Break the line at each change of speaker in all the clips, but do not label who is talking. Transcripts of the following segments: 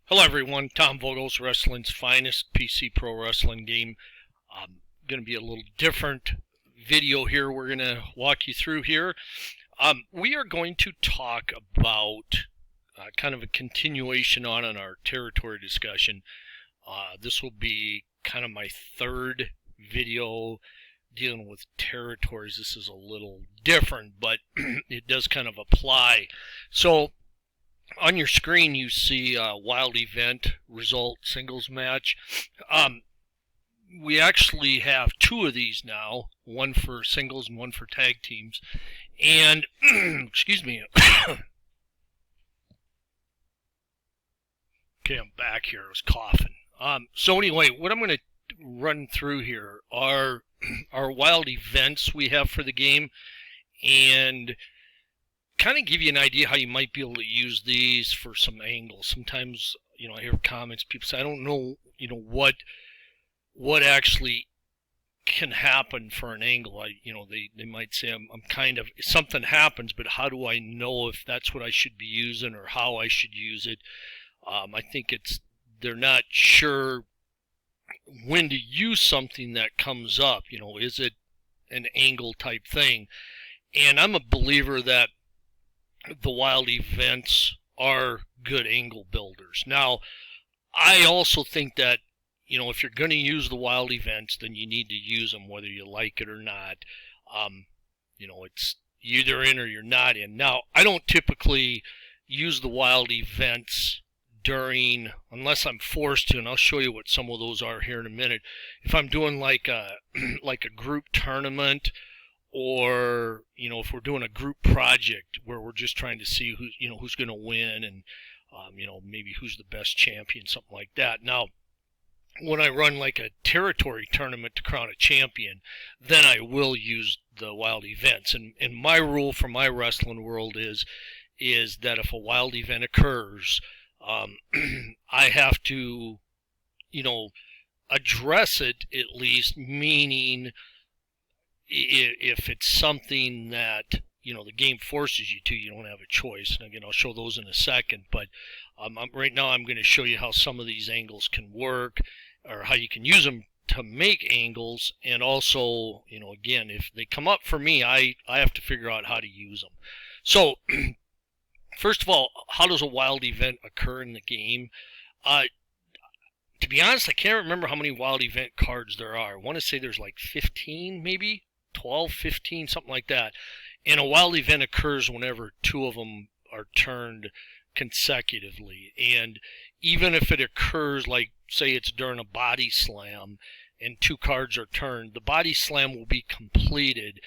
Hello everyone, Tom Vogel's Wrestling's finest PC Pro Wrestling game. Going to be a little different video here we're going to walk you through here. We are going to talk about kind of a continuation on our territory discussion. This will be kind of my third video dealing with territories. This is a little different, but it does kind of apply. So on your screen, you see Wild Event Result Singles Match. We actually have two of these now, one for singles and one for tag teams. And, excuse me. Okay, I'm back here. I was coughing. So anyway, what I'm going to run through here are our wild events we have for the game, and kind of give you an idea how you might be able to use these for some angles. Sometimes, I hear comments, people say, I don't know, what actually can happen for an angle. They might say, I'm kind of, something happens, but how do I know if that's what I should be using or how I should use it? I think they're not sure when to use something that comes up. Is it an angle type thing? And I'm a believer that the wild events are good angle builders. Now, I also think that, if you're going to use the wild events, then you need to use them whether you like it or not. It's either in or you're not in. Now, I don't typically use the wild events unless I'm forced to, and I'll show you what some of those are here in a minute. If I'm doing like a group tournament, or if we're doing a group project where we're just trying to see who's going to win, and maybe who's the best champion, something like that. Now, when I run like a territory tournament to crown a champion, then I will use the wild events. And my rule for my wrestling world is that if a wild event occurs, I have to address it at least, meaning if it's something that the game forces you to, you don't have a choice. And again, I'll show those in a second, but right now I'm going to show you how some of these angles can work, or how you can use them to make angles. And also, again, if they come up for me, I have to figure out how to use them. So first of all, how does a wild event occur in the game? To be honest, I can't remember how many wild event cards there are. I want to say there's like 15, maybe 12, 15, something like that. And a wild event occurs whenever two of them are turned consecutively. And even if it occurs, like, say it's during a body slam and two cards are turned, the body slam will be completed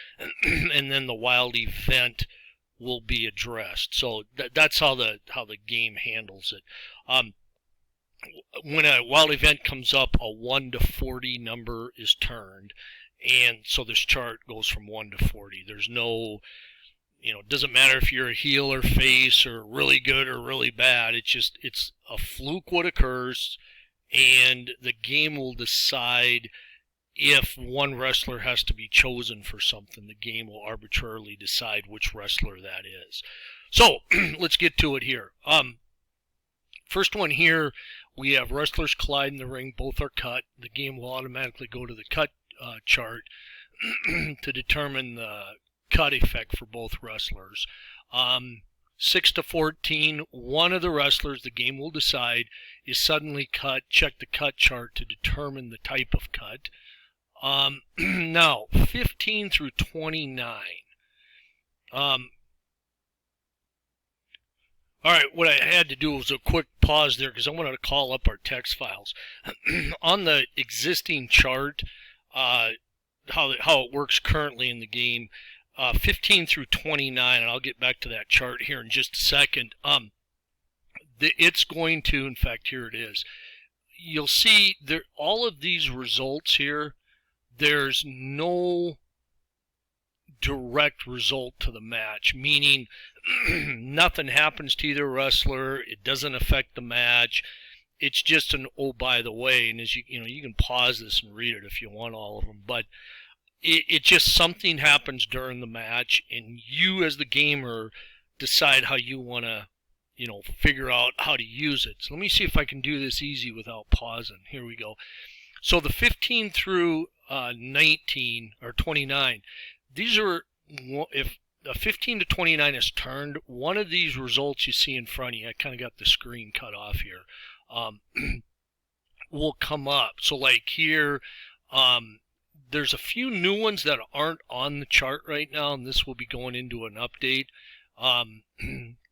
and then the wild event will be addressed. So that's how the game handles it. When a wild event comes up, a 1 to 40 number is turned, and so this chart goes from 1 to 40. There's no, it doesn't matter if you're a heel or face or really good or really bad. It's a fluke what occurs, and the game will decide if one wrestler has to be chosen for something. The game will arbitrarily decide which wrestler that is. So let's get to it here. First one here, we have wrestlers collide in the ring. Both are cut. The game will automatically go to the cut chart to determine the cut effect for both wrestlers. 6 to 14, one of the wrestlers, the game will decide, is suddenly cut. Check the cut chart to determine the type of cut. Now, 15 through 29. All right, what I had to do was a quick pause there because I wanted to call up our text files. On the existing chart, how it works currently in the game, 15 through 29, and I'll get back to that chart here in just a second. It's going to, in fact, here it is. You'll see there all of these results here. There's no direct result to the match, meaning nothing happens to either wrestler. It doesn't affect the match. It's just an oh by the way, and as you can pause this and read it if you want all of them, but it just something happens during the match, and you as the gamer decide how you want to figure out how to use it. So let me see if I can do this easy without pausing. Here we go. So the 15 through 19 or 29, these are, if the 15 to 29 is turned, one of these results you see in front of you, I kind of got the screen cut off here, will come up. So like here, there's a few new ones that aren't on the chart right now, and this will be going into an update.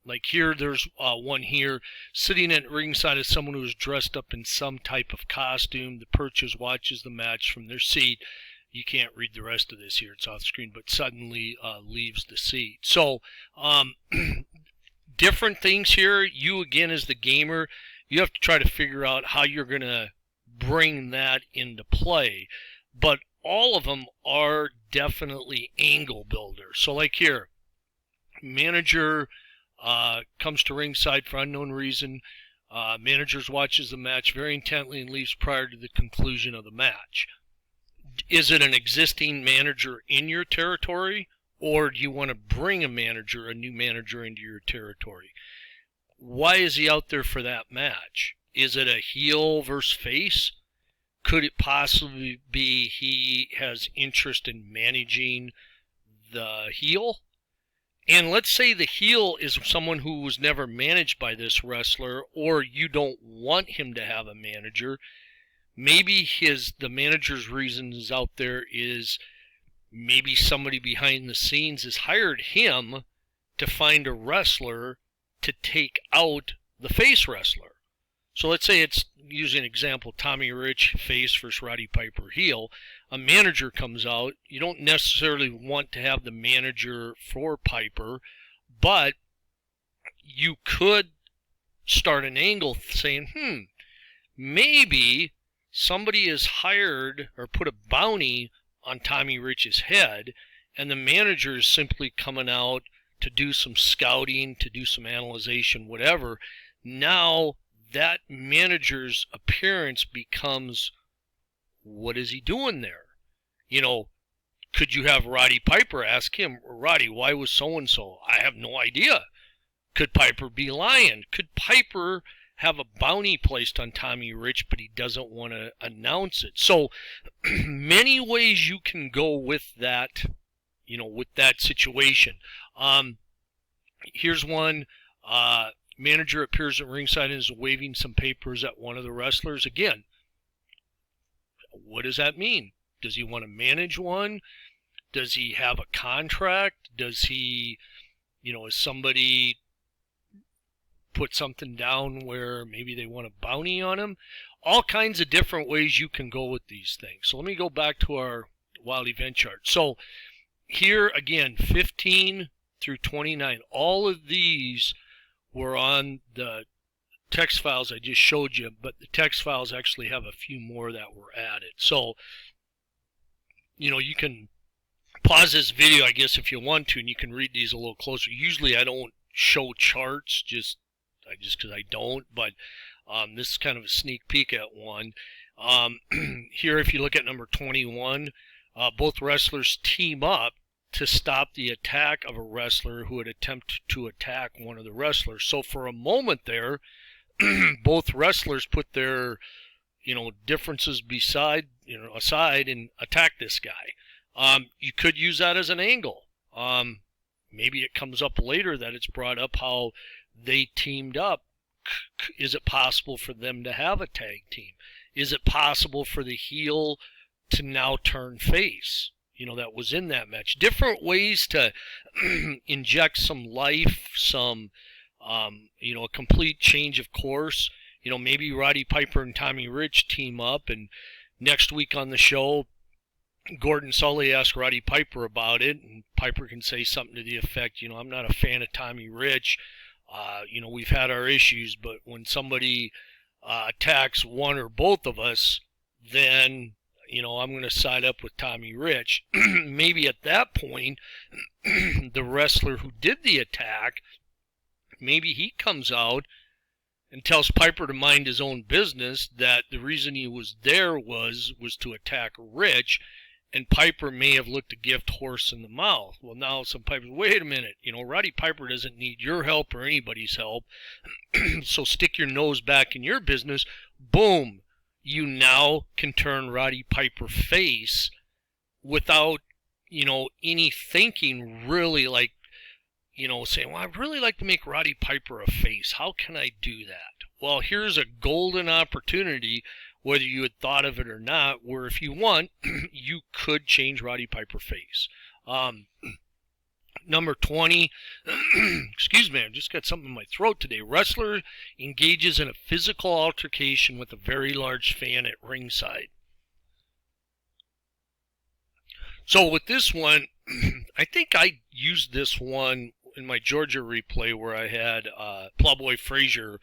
Like here, there's one here, sitting at ringside is someone who is dressed up in some type of costume. The purchase watches the match from their seat. You can't read the rest of this here, it's off screen, but suddenly leaves the seat. So different things here. You, again, as the gamer, you have to try to figure out how you're going to bring that into play. But all of them are definitely angle builders. So like here, manager comes to ringside for unknown reason. Managers watches the match very intently and leaves prior to the conclusion of the match. Is it an existing manager in your territory, or do you want to bring a new manager into your territory? Why is he out there for that match? Is it a heel versus face? Could it possibly be he has interest in managing the heel? And let's say the heel is someone who was never managed by this wrestler, or you don't want him to have a manager. Maybe the manager's reasons out there is maybe somebody behind the scenes has hired him to find a wrestler to take out the face wrestler. So let's say it's, using an example, Tommy Rich face versus Roddy Piper heel. A manager comes out. You don't necessarily want to have the manager for Piper, but you could start an angle saying, maybe somebody has hired or put a bounty on Tommy Rich's head, and the manager is simply coming out to do some scouting, to do some analyzation, whatever. Now that manager's appearance becomes, what is he doing there? Could you have Roddy Piper ask him, Roddy, why was so-and-so? I have no idea. Could Piper be lying? Could Piper have a bounty placed on Tommy Rich, but he doesn't want to announce it? So many ways you can go with that, with that situation. Here's one. Manager appears at ringside and is waving some papers at one of the wrestlers. Again, what does that mean? Does he want to manage one? Does he have a contract? Does he, is somebody put something down where maybe they want a bounty on him? All kinds of different ways you can go with these things. So let me go back to our wild event chart. So here again, 15 through 29, all of these were on the text files I just showed you, but the text files actually have a few more that were added. So, you can pause this video, I guess, if you want to, and you can read these a little closer. Usually I don't show charts just because I don't, but this is kind of a sneak peek at one. Here, if you look at number 21, both wrestlers team up to stop the attack of a wrestler who would attempt to attack one of the wrestlers. So for a moment there, both wrestlers put their, differences aside and attack this guy. You could use that as an angle. Maybe it comes up later that it's brought up how they teamed up. Is it possible for them to have a tag team? Is it possible for the heel to now turn face? That was in that match. Different ways to inject some life, some, a complete change of course. Maybe Roddy Piper and Tommy Rich team up, and next week on the show, Gordon Sully asked Roddy Piper about it, and Piper can say something to the effect, I'm not a fan of Tommy Rich. We've had our issues, but when somebody attacks one or both of us, then I'm going to side up with Tommy Rich. Maybe at that point, the wrestler who did the attack, maybe he comes out and tells Piper to mind his own business, that the reason he was there was to attack Rich, and Piper may have looked a gift horse in the mouth. Well, now some Piper, wait a minute, Roddy Piper doesn't need your help or anybody's help, so stick your nose back in your business. Boom, you now can turn Roddy Piper face without, any thinking, really, like, saying, well, I'd really like to make Roddy Piper a face. How can I do that? Well, here's a golden opportunity, whether you had thought of it or not, where if you want, you could change Roddy Piper face. Number 20, excuse me, I just got something in my throat today. Wrestler engages in a physical altercation with a very large fan at ringside. So with this one, I think I used this one in my Georgia replay where I had Plowboy Frazier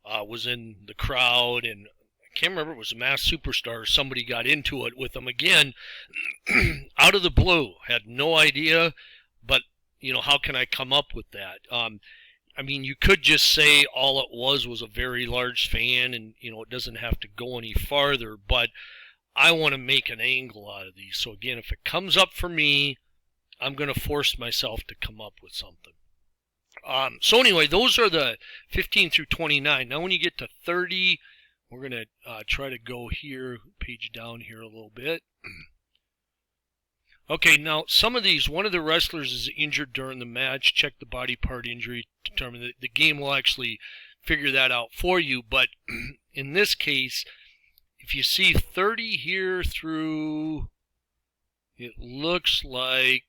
was in the crowd, and I can't remember if it was a Masked Superstar. Somebody got into it with him again, out of the blue. Had no idea, but how can I come up with that? I mean, you could just say all it was a very large fan, and it doesn't have to go any farther. But I want to make an angle out of these. So again, if it comes up for me, I'm going to force myself to come up with something. So anyway, those are the 15 through 29. Now when you get to 30, we're going to try to go here, page down here a little bit. Okay, now some of these, one of the wrestlers is injured during the match. Check the body part injury, determine that the game will actually figure that out for you. But in this case, if you see 30 here through, it looks like,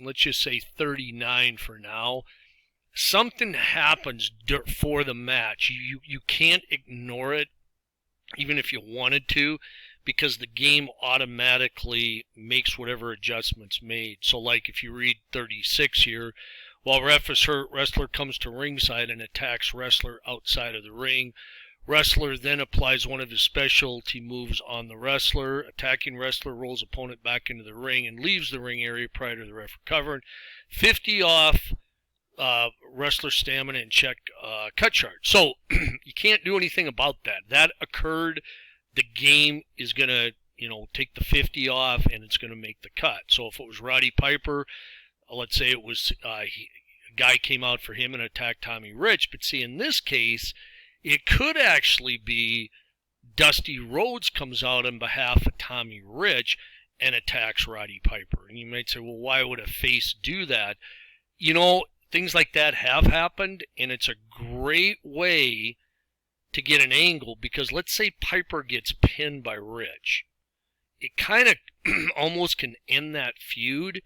let's just say 39 for now. Something happens for the match. You can't ignore it, even if you wanted to, because the game automatically makes whatever adjustments made. So like if you read 36 here, while ref is hurt, wrestler comes to ringside and attacks wrestler outside of the ring. Wrestler then applies one of his specialty moves on the wrestler. Attacking wrestler rolls opponent back into the ring and leaves the ring area prior to the ref recovering. 50 off wrestler stamina and check cut chart. So you can't do anything about that. That occurred. The game is going to, take the 50 off and it's going to make the cut. So if it was Roddy Piper, let's say it was a guy came out for him and attacked Tommy Rich. But see, in this case, it could actually be Dusty Rhodes comes out on behalf of Tommy Rich and attacks Roddy Piper. And you might say, well, why would a face do that? Things like that have happened, and it's a great way to get an angle, because let's say Piper gets pinned by Rich. It kind of almost can end that feud,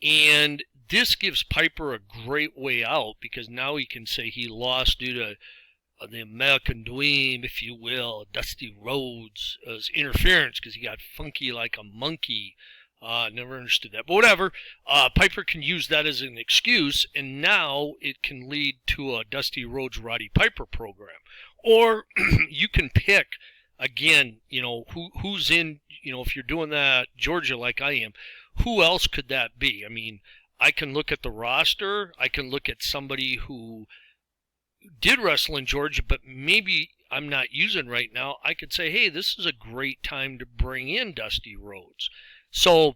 and this gives Piper a great way out, because now he can say he lost due to the American Dream, if you will, Dusty Rhodes' interference, because he got funky like a monkey. Never understood that, but whatever. Piper can use that as an excuse, and now it can lead to a Dusty Rhodes Roddy Piper program. Or you can pick, again, who's in, if you're doing that Georgia like I am, who else could that be? I mean, I can look at the roster. I can look at somebody who did wrestle in Georgia, but maybe I'm not using right now. I could say, hey, this is a great time to bring in Dusty Rhodes. So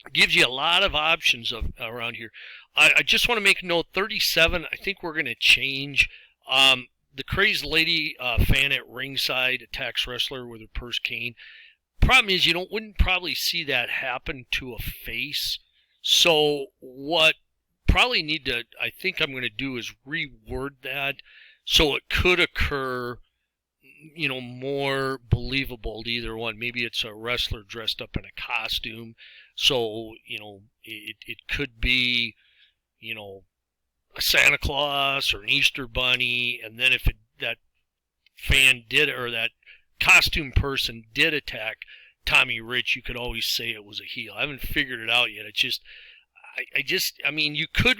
it gives you a lot of options around here. I just want to make a note, 37, I think we're going to change. The Crazed Lady fan at ringside attacks wrestler with her purse cane. Problem is, you wouldn't probably see that happen to a face. So what probably I think I'm going to do is reword that so it could occur, more believable to either one. Maybe it's a wrestler dressed up in a costume. So, it could be, a Santa Claus or an Easter Bunny. And then if that fan did, or that costume person did attack Tommy Rich, you could always say it was a heel. I haven't figured it out yet. It's just, I mean, you could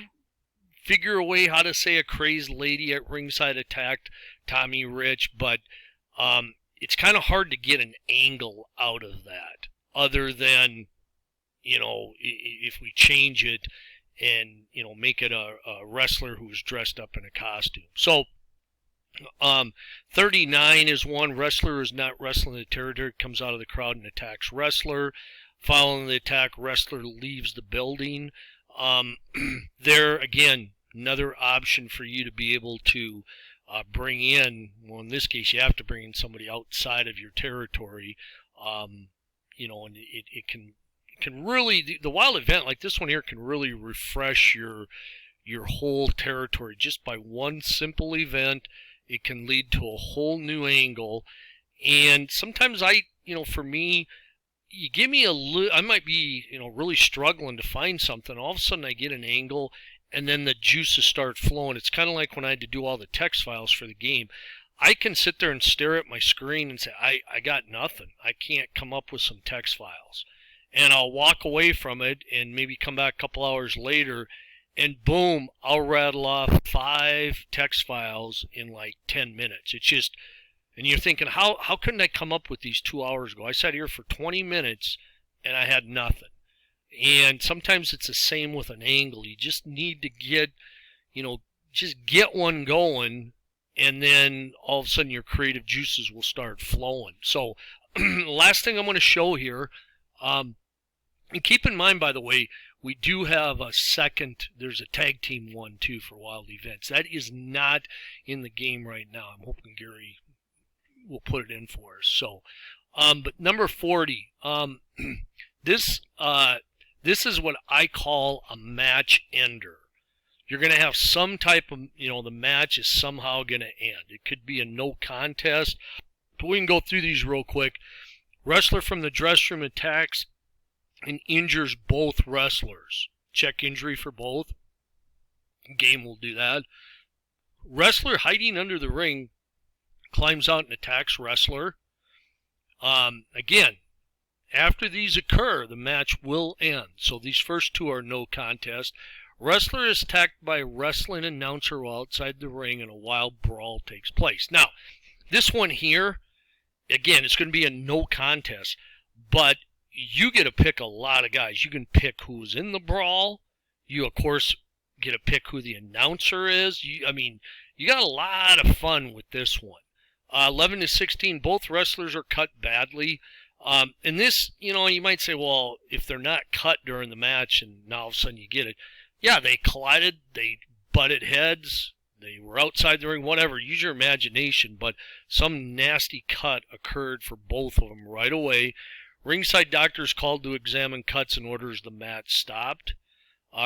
figure a way how to say a Crazed Lady at ringside attacked Tommy Rich, but it's kind of hard to get an angle out of that other than, if we change it and, make it a wrestler who's dressed up in a costume. So 39 is one. Wrestler is not wrestling the territory, comes out of the crowd and attacks wrestler. Following the attack, wrestler leaves the building. There, again, another option for you to be able to bring in, well, in this case, you have to bring in somebody outside of your territory. You know, and it can really, the wild event like this one here can really refresh your whole territory just by one simple event. It can lead to a whole new angle. And sometimes for me, you give me I might be, really struggling to find something. All of a sudden I get an angle and then the juices start flowing. It's kind of like when I had to do all the text files for the game. I can sit there and stare at my screen and say, I got nothing. I can't come up with some text files. And I'll walk away from it and maybe come back a couple hours later and boom, I'll rattle off 5 text files in like 10 minutes. It's just, and you're thinking, how couldn't I come up with these 2 hours ago? I sat here for 20 minutes and I had nothing. And sometimes it's the same with an angle. You just need to get, just get one going, and then all of a sudden your creative juices will start flowing. So last thing I'm going to show here, and keep in mind, by the way, we do have there's a tag team one too for wild events. That is not in the game right now. I'm hoping Gary will put it in for us. So, but number 40, this is what I call a match ender. You're going to have some type of, the match is somehow going to end. It could be a no contest, but we can go through these real quick. Wrestler from the dressing room attacks and injures both wrestlers. Check injury for both. Game will do that. Wrestler hiding under the ring climbs out and attacks wrestler. Again, after these occur, the match will end. So these first two are no contest. Wrestler is attacked by a wrestling announcer while outside the ring and a wild brawl takes place. Now, this one here, again, it's going to be a no contest, but you get to pick a lot of guys. You can pick who's in the brawl. You, of course, get to pick who the announcer is. You got a lot of fun with this one. 11 to 16, both wrestlers are cut badly. And this, you might say, well, if they're not cut during the match and now all of a sudden you get it. Yeah, they collided, they butted heads, they were outside the ring, whatever. Use your imagination, but some nasty cut occurred for both of them right away. Ringside doctor is called to examine cuts and orders the match stopped.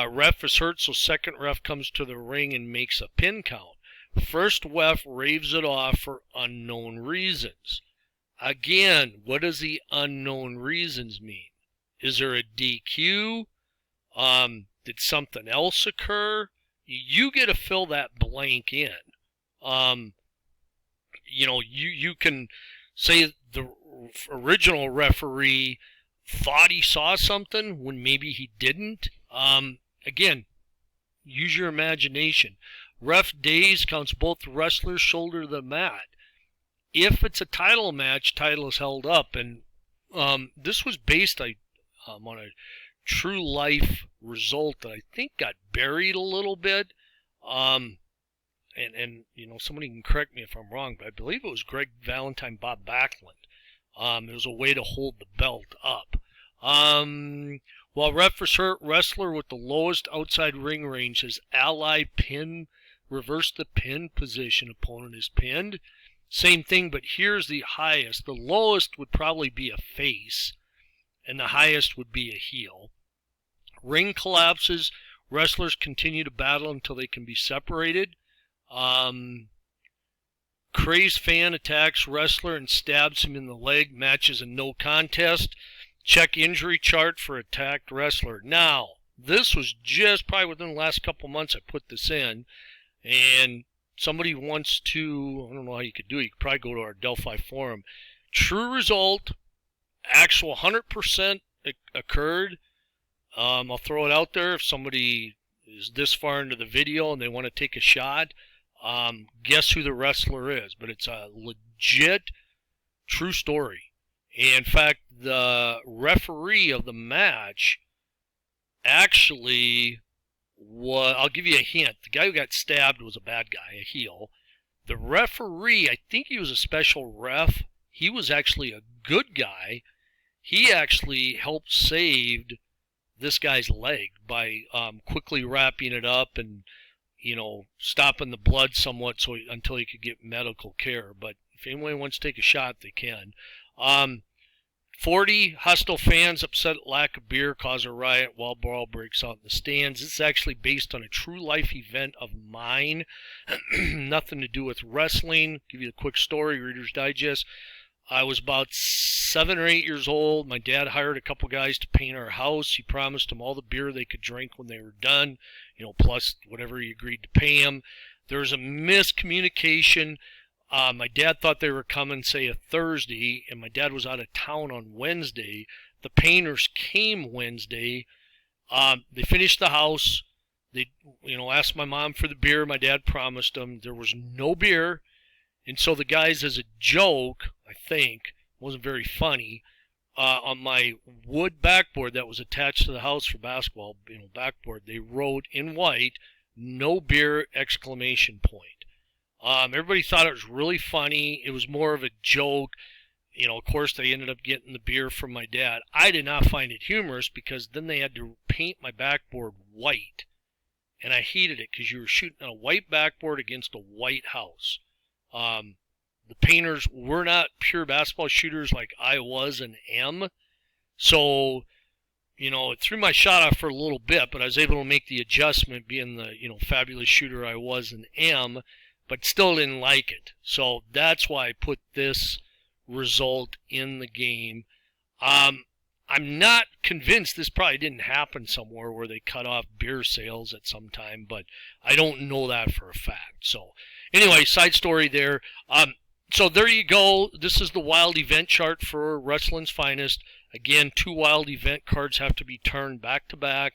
Ref is hurt, so second ref comes to the ring and makes a pin count. First ref raves it off for unknown reasons. Again, what does the unknown reasons mean? Is there a DQ? Did something else occur? You get to fill that blank in. You can say the original referee thought he saw something when maybe he didn't. Again, use your imagination. Ref days counts both wrestlers shoulder the mat. If it's a title match, title is held up. And this was based on a true life result that I think got buried a little bit. And somebody can correct me if I'm wrong, but I believe it was Greg Valentine, Bob Backlund. It was a way to hold the belt up. While ref is hurt, wrestler with the lowest outside ring range has ally pin, reverse the pin position. Opponent is pinned. Same thing, but here's the highest. The lowest would probably be a face, and the highest would be a heel. Ring collapses. Wrestlers continue to battle until they can be separated. Crazed fan attacks wrestler and stabs him in the leg. Match is a no contest. Check injury chart for attacked wrestler. Now, this was just probably within the last couple months I put this in, and somebody wants to, I don't know how you could do it, you could probably go to our Delphi forum. True result, actual 100% occurred. I'll throw it out there if somebody is this far into the video and they want to take a shot. Guess who the wrestler is, but it's a legit true story. In fact, the referee of the match actually was, I'll give you a hint, the guy who got stabbed was a bad guy, a heel. The referee, I think he was a special ref. He was actually a good guy. he actually helped saved this guy's leg by quickly wrapping it up and stopping the blood somewhat until he could get medical care. But if anyone wants to take a shot, they can. 40 hostile fans upset at lack of beer cause a riot while brawl breaks out in the stands. This is actually based on a true life event of mine. Nothing to do with wrestling. Give you a quick story, Reader's Digest. I was about 7 or 8 years old. My dad hired a couple guys to paint our house. He promised them all the beer they could drink when they were done, plus whatever he agreed to pay them. There was a miscommunication. My dad thought they were coming, say, a Thursday, and my dad was out of town on Wednesday. The painters came Wednesday. They finished the house. They, asked my mom for the beer. My dad promised them. There was no beer. And so the guys, as a joke, I think, wasn't very funny, on my wood backboard that was attached to the house for basketball, backboard, they wrote in white, "No beer!" exclamation point. Everybody thought it was really funny. It was more of a joke. Of course, they ended up getting the beer from my dad. I did not find it humorous because then they had to paint my backboard white. And I hated it because you were shooting a white backboard against a white house. The painters were not pure basketball shooters like I was and am. So, it threw my shot off for a little bit, but I was able to make the adjustment being the, fabulous shooter I was and am, but still didn't like it. So that's why I put this result in the game. I'm not convinced this probably didn't happen somewhere where they cut off beer sales at some time, but I don't know that for a fact. So anyway, side story there. So there you go. This is the wild event chart for Wrestling's Finest. Again, 2 wild event cards have to be turned back to back,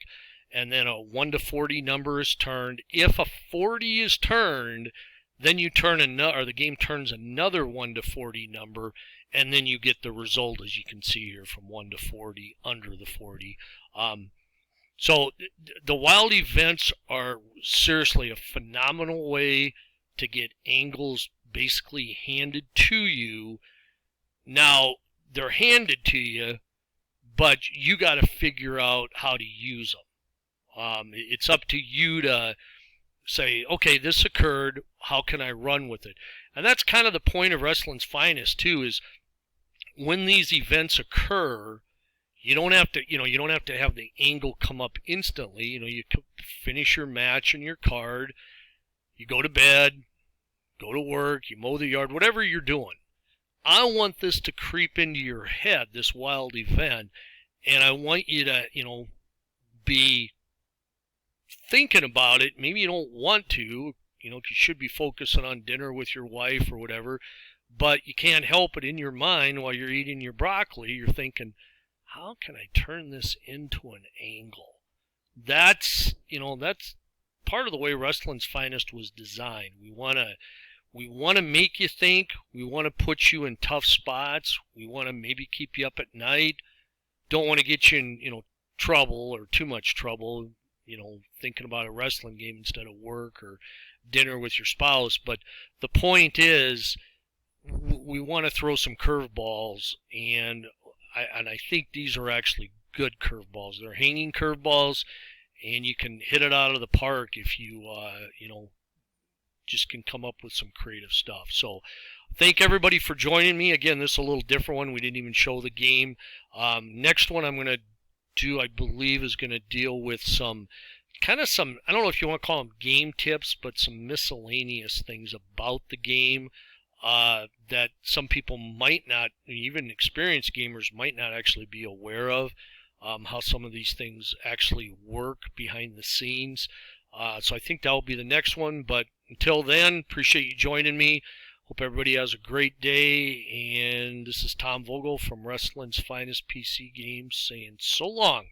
and then a 1 to 40 number is turned. If a 40 is turned, then you turn another, or the game turns another 1 to 40 number, and then you get the result, as you can see here, from 1 to 40 under the 40. So the wild events are seriously a phenomenal way to get angles basically handed to you. Now, they're handed to you, but you got to figure out how to use them. It's up to you to say, okay, this occurred, how can I run with it? And that's kind of the point of Wrestling's Finest too, is when these events occur, you don't have to have the angle come up instantly. You finish your match and your card, you go to bed, go to work, you mow the yard, whatever you're doing. I want this to creep into your head, this wild event, and I want you to, be thinking about it. Maybe you don't want to, you should be focusing on dinner with your wife or whatever, but you can't help it in your mind while you're eating your broccoli. You're thinking, how can I turn this into an angle? That's part of the way Wrestling's Finest was designed. We want to make you think. We want to put you in tough spots. We want to maybe keep you up at night. Don't want to get you in, trouble or too much trouble, thinking about a wrestling game instead of work or dinner with your spouse. But the point is, we want to throw some curveballs, and I think these are actually good curveballs. They're hanging curveballs, and you can hit it out of the park if you, just can come up with some creative stuff. So thank everybody for joining me. Again, this is a little different one. We didn't even show the game. Next one I'm going to do, I believe, is going to deal with some, I don't know if you want to call them game tips, but some miscellaneous things about the game that some people might not, even experienced gamers might not actually be aware of, how some of these things actually work behind the scenes. So I think that will be the next one. But until then, appreciate you joining me. Hope everybody has a great day. And this is Tom Vogel from Wrestling's Finest PC Games saying so long.